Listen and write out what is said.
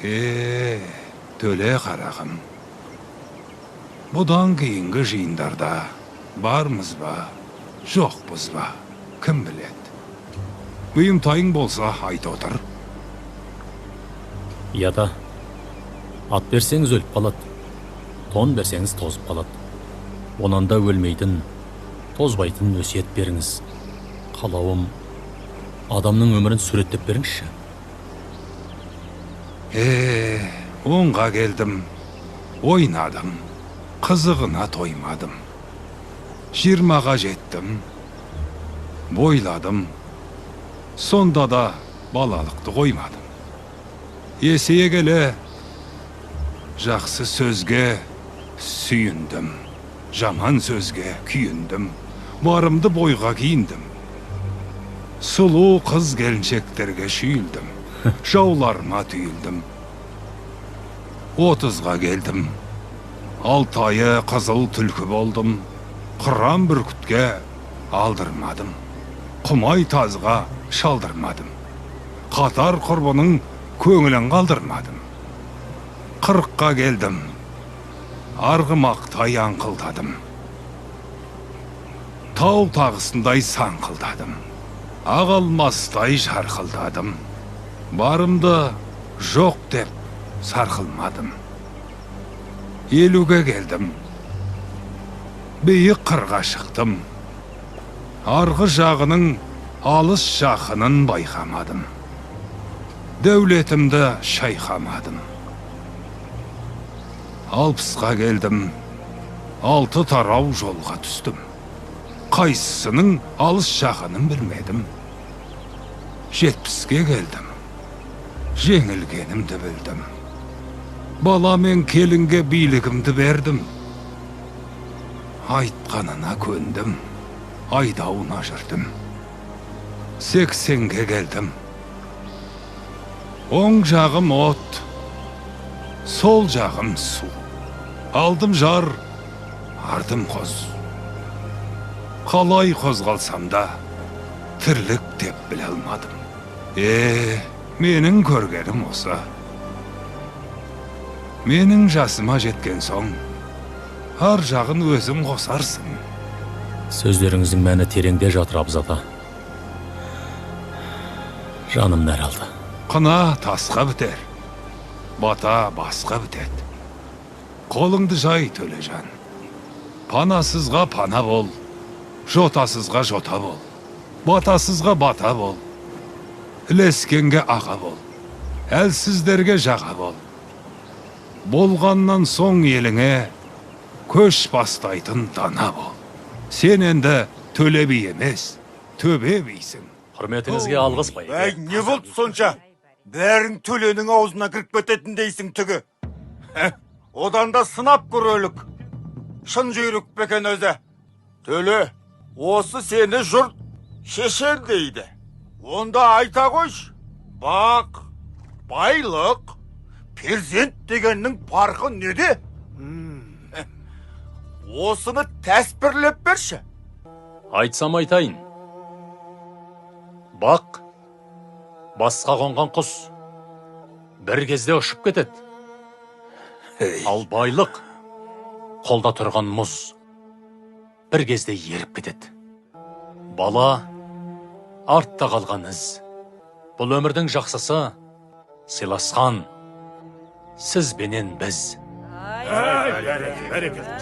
Төле қарағым. Бұдан кейінгі жиындарда бармыз ба, жоқпыз ба, кім біледі? Бұйымтайың болса айт отыр. Ята, ат берсеңіз өліп қалады, тон берсеңіз тозып қалады. Онанда өлмейтін, тозбайтын өсиет беріңіз. Қалауым, адамның өмірін суреттеп беріңізші. Оңға келдім, ойнадым, қызығына тоймадым. 20-ға жеттім, бойладым, сонда да балалықты қоймадым. Есейе келе, жақсы сөзге сүйіндім, жаман сөзге күйіндім, барымды бойға киіндім. Сұлу қыз келіншектерге шүйілдім, жауларыма түйілдім. 30-ға келдім, 6 айы қызыл түлкі болдым, қыран бүркітке алдырмадым, құмай тазға шалдырмадым, қатар құрбының көңілін қалдырмадым. 40-қа келдім, арғымақтай аңқылдадым, тау тағысындай саңқылдадым, ағалмастай жарқылдадым, барымды жоқ деп сарқылмадым. 50-ге келдім, биік қырға шықтым, арғы жағының алыс жақынын байқамадым, дәулетімді шайқамадым. 60-ға келдім, 6 тарау жолға түстім, қайсысының алыс жақынын білмедім. 70-ге келдім, жеңілгенімді білдім, бала мен келінге билігімді бердім. Айтқанына көндім, айдауына жүрдім. 80-ге келдім, оң жағым от, сол жағым су. Алдым жар, ардым қоз. Қалай қозғалсам да тірлік деп біле алмадым. Менің көргенім осы. Менің жасыма жеткен соң, ар жағын өзім қосарсың. Сөздеріңіздің мәні тереңде жатыр, Абыз ата. Жаным нәр алды. Қына тасқа бітер, бата басқа бітеді. Қолыңды жай, Төлежан. Панасызға пана бол, жотасызға жота бол, батасызға бата бол, ілескенге аға бол, әлсіздерге жаға бол. Болғаннан соң еліңе көш бастайтын дана бол. Сен енді Төле би емес, Төбе бейсің. Құрметіңізге алғыс бай. Әй, не болды сонша? Бәрін Төленің аузына кіріп кететін дейсің түгі. Одан да сынап көрелік. Шын жүйрік бекен өзі. Төле, осы сені жұрт шешен дейді. Онда айта қойш. Бақ, байлық, перзент дегеннің парқы неде? Осыны тәспірлеп берші. Айтсам айтайын. Бақ, басқа қонған құс бір кезде ұшып кетеді. Ал байлық, қолда тұрған мұз бір кезде еріп кетеді. Бала, артта қалған із. Бұл өмірдің жақсысы сыйласқан сіз бенен біз. Бәрекелді.